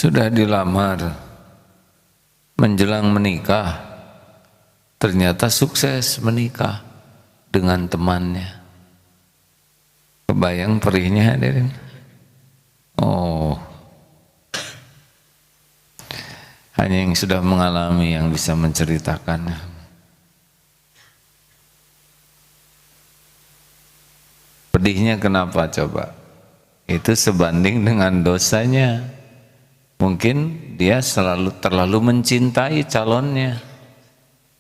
Sudah dilamar, menjelang menikah, ternyata sukses menikah dengan temannya. Kebayang perihnya hadirin? Oh, hanya yang sudah mengalami yang bisa menceritakan. Pedihnya kenapa coba? Itu sebanding dengan dosanya. Mungkin dia terlalu mencintai calonnya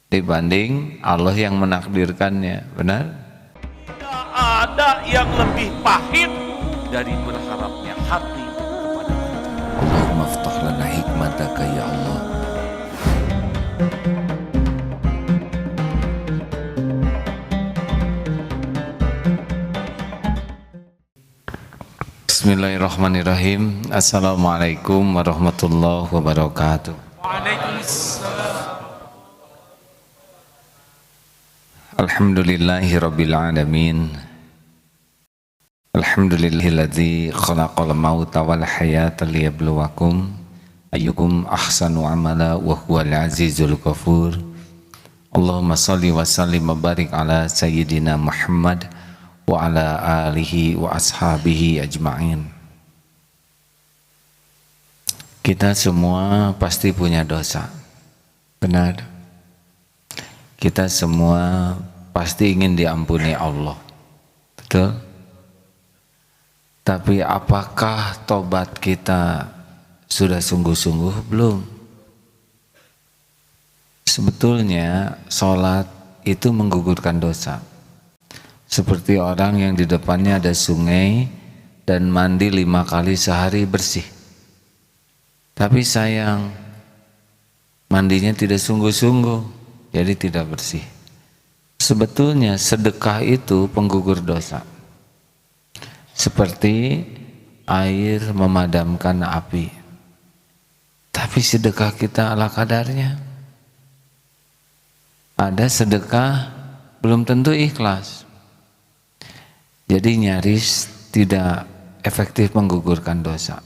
dibanding Allah yang menakdirkannya. Benar? Tidak ada yang lebih pahit dari berharapnya hati kepada Allah. Allahumma aftah lana hikmataka ya Allah. Bismillahirrahmanirrahim. Assalamualaikum warahmatullahi wabarakatuh. Waalaikumsalam. Alhamdulillahi rabbil alamin. Alhamdulillahilladzi khalaqal mauta wal hayata liyabluwakum ayyukum ahsanu amala wa huwal azizul ghafur. Allahumma shalli wa sallim wa barik ala sayyidina Muhammad wa ala alihi wa ashabihi ajma'in. Kita semua pasti punya dosa, benar? Kita semua pasti ingin diampuni Allah, betul? Tapi apakah tobat kita sudah sungguh-sungguh? Belum. Sebetulnya sholat itu menggugurkan dosa. Seperti orang yang di depannya ada sungai dan mandi 5 kali sehari bersih. Tapi sayang, mandinya tidak sungguh-sungguh, jadi tidak bersih. Sebetulnya sedekah itu penggugur dosa. Seperti air memadamkan api. Tapi sedekah kita ala kadarnya. Ada sedekah belum tentu ikhlas. Jadi nyaris tidak efektif menggugurkan dosa.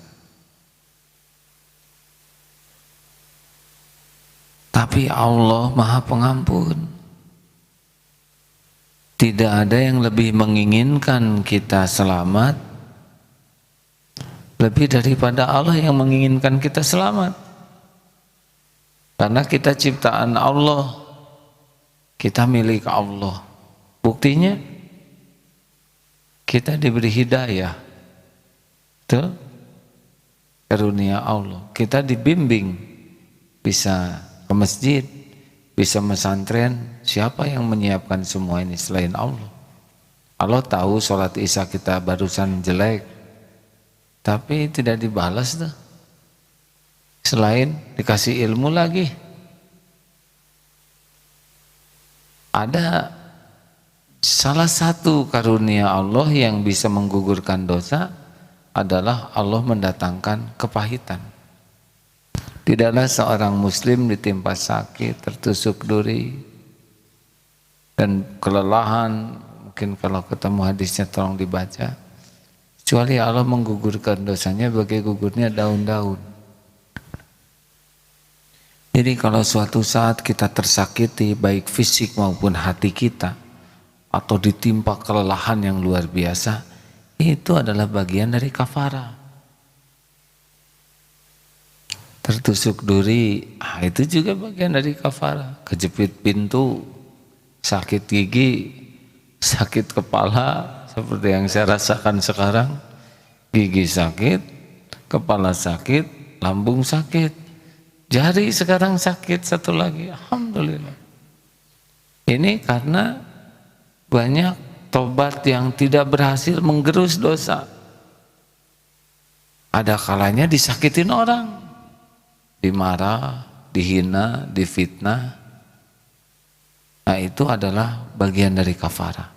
Tapi Allah Maha Pengampun. Tidak ada yang lebih menginginkan kita selamat lebih daripada Allah yang menginginkan kita selamat. Karena kita ciptaan Allah, kita milik Allah. Buktinya kita diberi hidayah, betul? Karunia Allah. Kita dibimbing, bisa ke masjid, bisa mesantren. Siapa yang menyiapkan semua ini selain Allah? Allah tahu sholat isya kita barusan jelek, tapi tidak dibalas tuh. Selain dikasih ilmu lagi. Ada salah satu karunia Allah yang bisa menggugurkan dosa adalah Allah mendatangkan kepahitan. Tidaklah seorang muslim ditimpa sakit, tertusuk duri, dan kelelahan, mungkin kalau ketemu hadisnya tolong dibaca, kecuali Allah menggugurkan dosanya bagai gugurnya daun-daun. Jadi kalau suatu saat kita tersakiti, baik fisik maupun hati kita, atau ditimpa kelelahan yang luar biasa, itu adalah bagian dari kafarah. Tertusuk duri, itu juga bagian dari kafarah. Kejepit pintu, sakit gigi, sakit kepala, seperti yang saya rasakan sekarang. Gigi sakit, kepala sakit, lambung sakit, jari sekarang sakit satu lagi. Alhamdulillah. Ini karena banyak tobat yang tidak berhasil menggerus dosa. Ada kalanya disakitin orang, dimarah, dihina, difitnah. Nah, itu adalah bagian dari kafarah.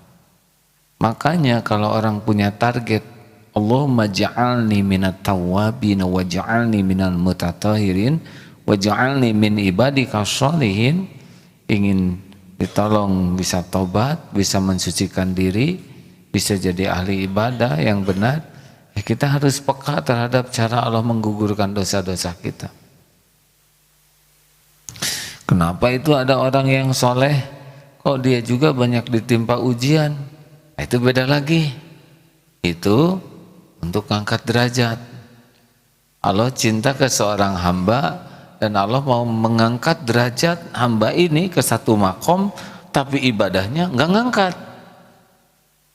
Makanya kalau orang punya target, Allahumma ja'alni minat tawwabin wa ja'alni minal mutatahirin wa ja'alni min ibadika sholihin, ingin ditolong bisa tobat, bisa mensucikan diri, bisa jadi ahli ibadah yang benar, Ya, kita harus peka terhadap cara Allah menggugurkan dosa-dosa kita. Kenapa itu ada orang yang soleh, kok dia juga banyak ditimpa ujian? Nah, itu beda lagi. Itu untuk angkat derajat. Allah cinta ke seorang hamba dan Allah mau mengangkat derajat hamba ini ke satu makom, tapi ibadahnya nggak ngangkat.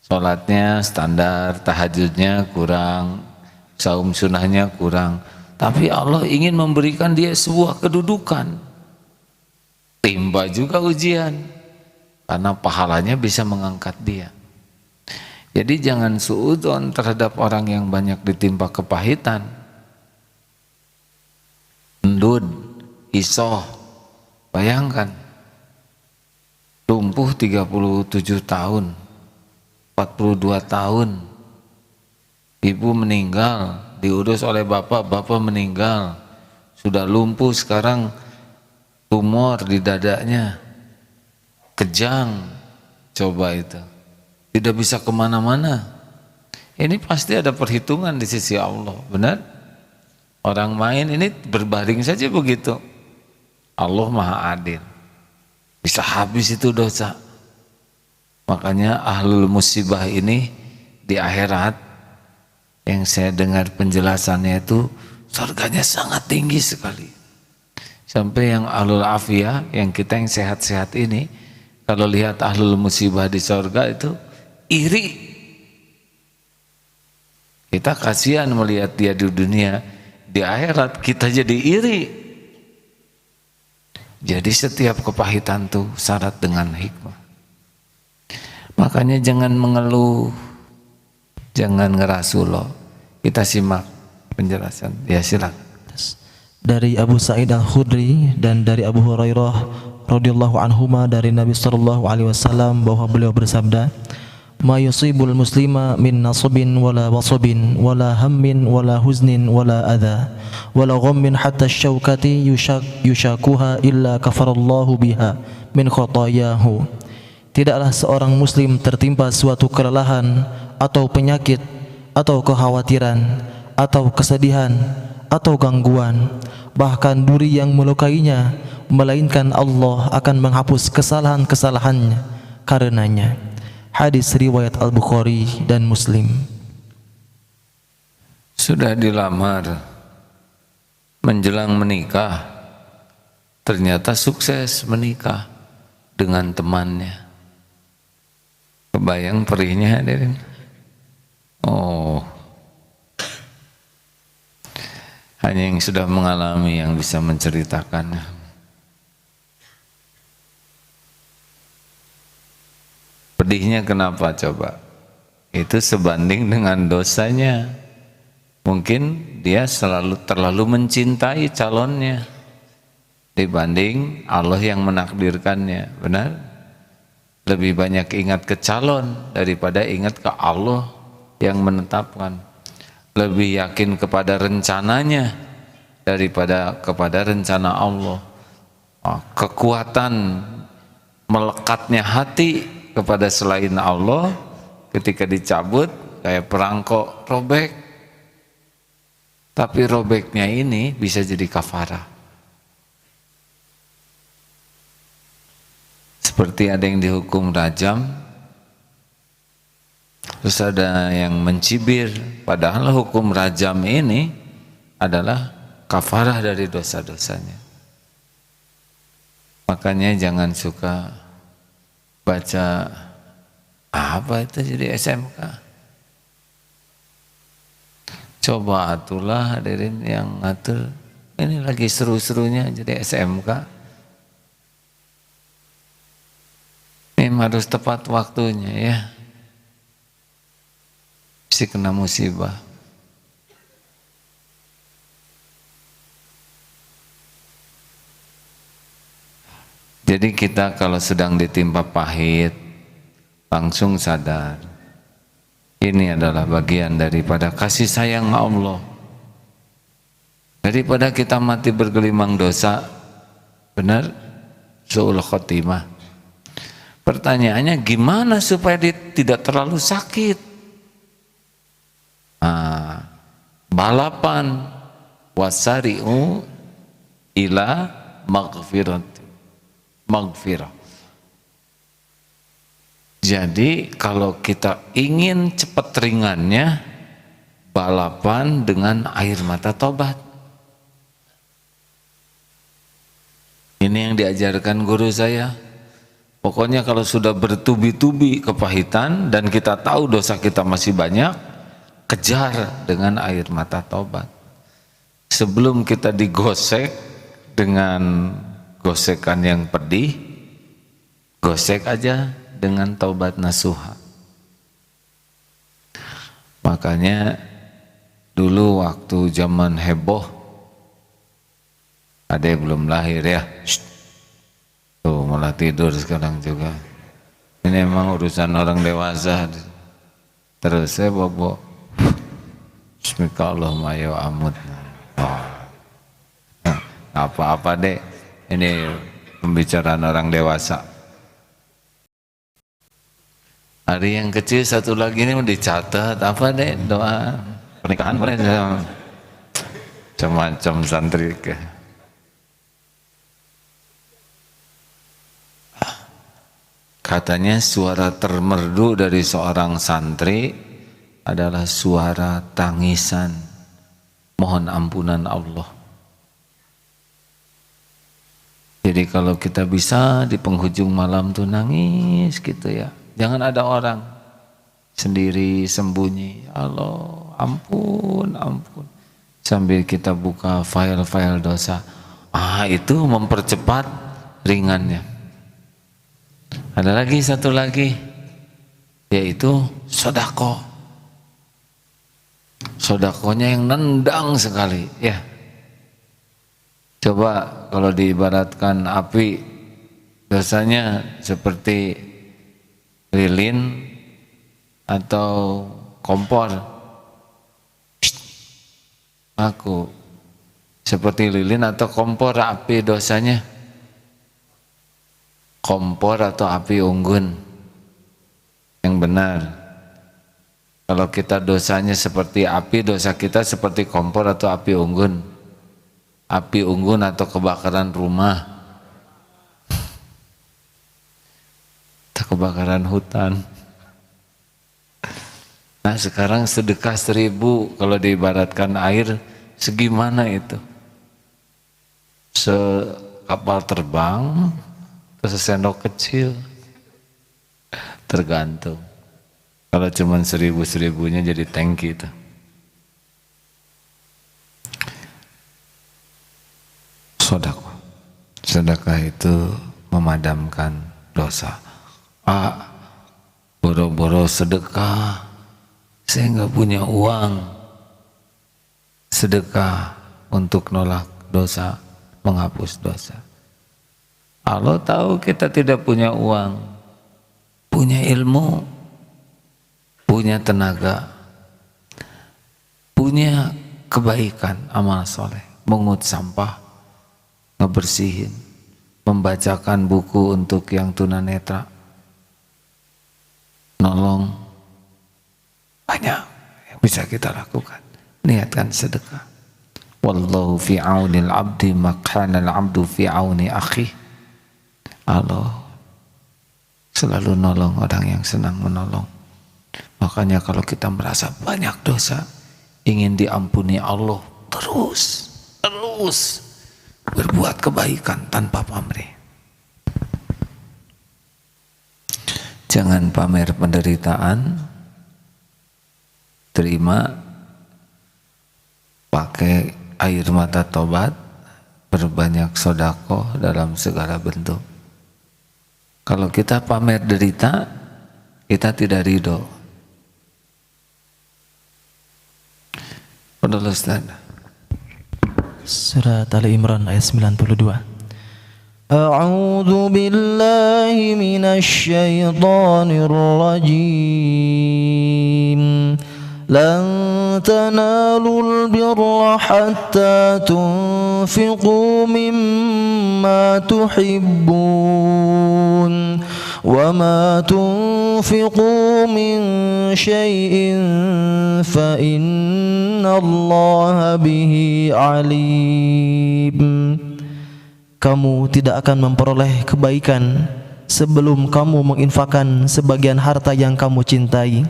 Sholatnya standar, tahajudnya kurang, saum sunnahnya kurang, tapi Allah ingin memberikan dia sebuah kedudukan. Timba juga ujian karena pahalanya bisa mengangkat dia. Jadi jangan suudzon terhadap orang yang banyak ditimpa kepahitan, endut, isoh. Bayangkan lumpuh 37 tahun, 42 tahun, ibu meninggal, diurus oleh bapak meninggal, sudah lumpuh sekarang, tumor di dadanya, kejang, coba itu, tidak bisa kemana-mana. Ini pasti ada perhitungan di sisi Allah, benar? Orang main ini berbaring saja begitu. Allah Maha Adil, bisa habis itu dosa. Makanya ahlul musibah ini di akhirat, yang saya dengar penjelasannya itu surganya sangat tinggi sekali. Sampai yang ahlul afiyah, yang kita yang sehat-sehat ini, kalau lihat ahlul musibah di surga itu iri. Kita kasihan melihat dia di dunia, di akhirat kita jadi iri. Jadi setiap kepahitan tuh syarat dengan hikmah. Makanya jangan mengeluh, jangan ngerasuloh. Kita simak penjelasan. Ya, silakan. Dari Abu Sa'id Al-Khudri dan dari Abu Hurairah radhiyallahu anhuma dari Nabi sallallahu alaihi wasallam bahwa beliau bersabda, "Ma yusibul muslima min nasabin wala wasabin wala hammin wala huznin wala adha wala ghammin hatta asy-syaukati yushakuha illa kafarallahu biha min khotayahu." Tidaklah seorang muslim tertimpa suatu kelelahan atau penyakit atau kekhawatiran atau kesedihan atau gangguan, bahkan duri yang melukainya, melainkan Allah akan menghapus kesalahan-kesalahannya karenanya. Hadis riwayat Al-Bukhari dan Muslim. Sudah dilamar, menjelang menikah, ternyata sukses menikah dengan temannya. Kebayang perihnya, hadirin? Oh, hanya yang sudah mengalami yang bisa menceritakannya. Pedihnya kenapa coba? Itu sebanding dengan dosanya. Mungkin dia terlalu mencintai calonnya dibanding Allah yang menakdirkannya. Benar? Lebih banyak ingat ke calon daripada ingat ke Allah yang menetapkan. Lebih yakin kepada rencananya daripada kepada rencana Allah. Kekuatan melekatnya hati kepada selain Allah ketika dicabut kayak perangkok robek. Tapi robeknya ini bisa jadi kafarah. Seperti ada yang dihukum rajam, terus ada yang mencibir, padahal hukum rajam ini adalah kafarah dari dosa-dosanya. Makanya jangan suka baca apa itu jadi SMK. Coba atulah hadirin yang ngatur, ini lagi seru-serunya jadi SMK. Ini harus tepat waktunya ya. Si kena musibah. Jadi kita kalau sedang ditimpa pahit, langsung sadar ini adalah bagian daripada kasih sayang Allah. Daripada kita mati bergelimang dosa, benar? Su'ul khotimah. Pertanyaannya gimana supaya dia tidak terlalu sakit? balapan, wasari'u ila maghfirah. Jadi kalau kita ingin cepat ringannya, balapan dengan air mata tobat. Ini yang diajarkan guru saya. Pokoknya kalau sudah bertubi-tubi kepahitan dan kita tahu dosa kita masih banyak, kejar dengan air mata tobat. Sebelum kita digosek dengan gosekan yang pedih, gosek aja dengan taubat nasuha. Makanya dulu waktu zaman heboh, ada yang belum lahir ya, tuh malah tidur sekarang juga. Ini emang urusan orang dewasa. Terus saya bobo, Bismillahirrahmanirrahim, ayo amut. Oh. Apa-apa deh, ini pembicaraan orang dewasa. Hari yang kecil satu lagi ini dicatat, apa deh, doa pernikahan boleh, macam-macam santri ke. Katanya suara termerdu dari seorang santri adalah suara tangisan mohon ampunan Allah. Jadi kalau kita bisa di penghujung malam tuh nangis gitu ya, jangan ada orang, sendiri sembunyi, Allah ampun ampun, sambil kita buka file-file dosa. Itu mempercepat ringannya. Ada lagi satu lagi, yaitu sodako. Sodakonya yang nendang sekali ya. Coba kalau diibaratkan api, dosanya seperti lilin atau kompor. Aku seperti lilin atau kompor, api dosanya. Kompor atau api unggun yang benar. Kalau kita dosanya seperti api, dosa kita seperti kompor atau api unggun. Api unggun atau kebakaran rumah atau kebakaran hutan. Nah sekarang sedekah 1000 kalau diibaratkan air, segimana itu? Sekapal terbang atau sesendok kecil? Tergantung. Kalau cuma 1000-1000-nya jadi tangki itu. Sedekah itu memadamkan dosa. Boro-boro sedekah, saya nggak punya uang. Sedekah untuk nolak dosa, menghapus dosa. Allah tahu kita tidak punya uang, punya ilmu, punya tenaga, punya kebaikan, amal soleh, mengut sampah, ngebersihin, membacakan buku untuk yang tunanetra, nolong, banyak yang bisa kita lakukan. Niatkan sedekah. Wallahu fi aunil abdi maqana al-abdu fi auni akhi. Allah selalu nolong orang yang senang menolong. Makanya kalau kita merasa banyak dosa, ingin diampuni Allah, terus berbuat kebaikan tanpa pamrih. Jangan pamer penderitaan, terima, pakai air mata tobat, berbanyak sodako dalam segala bentuk. Kalau kita pamer derita, kita tidak ridho. Penulis tanda. Surat Ali Imran ayat 92. A'udzu billahi minasy syaithanir rajim. Lan tanalul birra hatta tunfiqu mimma tuhibbun wa ma tunfiqu min شيء فإن الله به عليم. Kamu tidak akan memperoleh kebaikan sebelum kamu menginfakkan sebagian harta yang kamu cintai,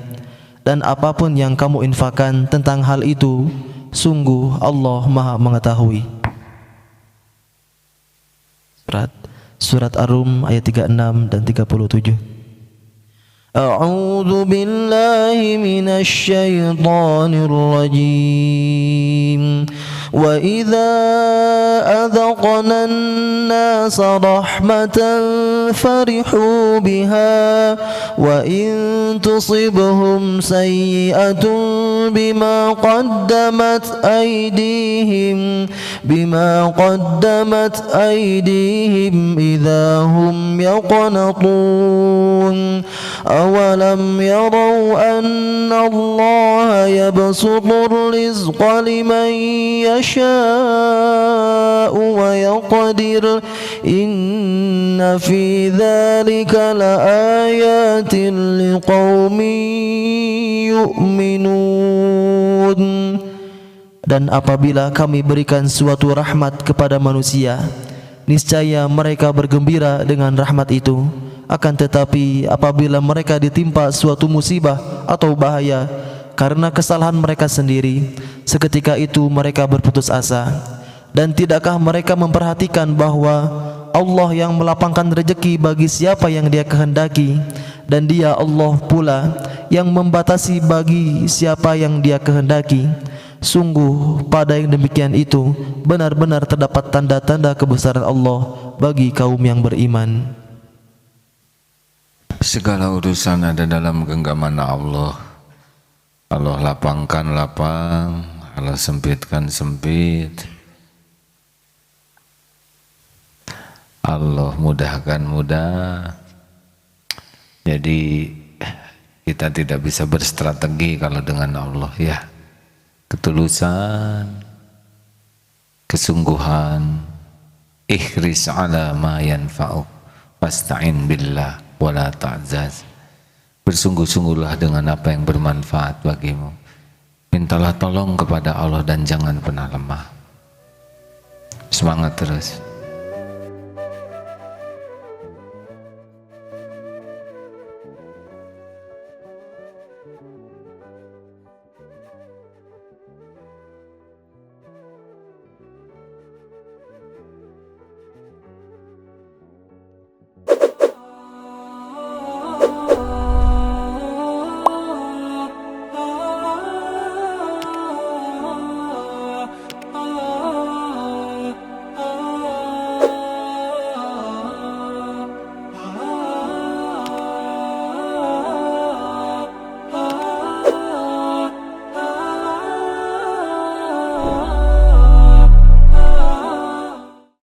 dan apapun yang kamu infakkan tentang hal itu, sungguh Allah Maha mengetahui. Surat Ar-Rum ayat 36 dan 37. A'udzu billahi minasy syaithanir rajim. Wa idza adzaqna an-nasa rahmatan farihu biha wa in tusibhum sayyi'atun bima qaddamat aydihim idza hum yaqnatun. أولم يروا أن الله يبسط الرزق لمن يشاء ويقدر إن في ذلك لآيات لقوم يؤمنون. Dan apabila kami berikan suatu rahmat kepada manusia, niscaya mereka bergembira dengan rahmat itu. Akan tetapi apabila mereka ditimpa suatu musibah atau bahaya karena kesalahan mereka sendiri, seketika itu mereka berputus asa. Dan tidakkah mereka memperhatikan bahwa Allah yang melapangkan rezeki bagi siapa yang Dia kehendaki, dan Dia Allah pula yang membatasi bagi siapa yang Dia kehendaki. Sungguh pada yang demikian itu benar-benar terdapat tanda-tanda kebesaran Allah bagi kaum yang beriman. Segala urusan ada dalam genggaman Allah. Allah lapangkan lapang, Allah sempitkan sempit, Allah mudahkan mudah. Jadi kita tidak bisa berstrategi kalau dengan Allah, ya. Ketulusan, kesungguhan, ikhris ala ma yanfa'uk, wasta'in billah wala ta'zaz. Bersungguh-sungguhlah dengan apa yang bermanfaat bagimu. Mintalah tolong kepada Allah dan jangan pernah lemah. Semangat terus.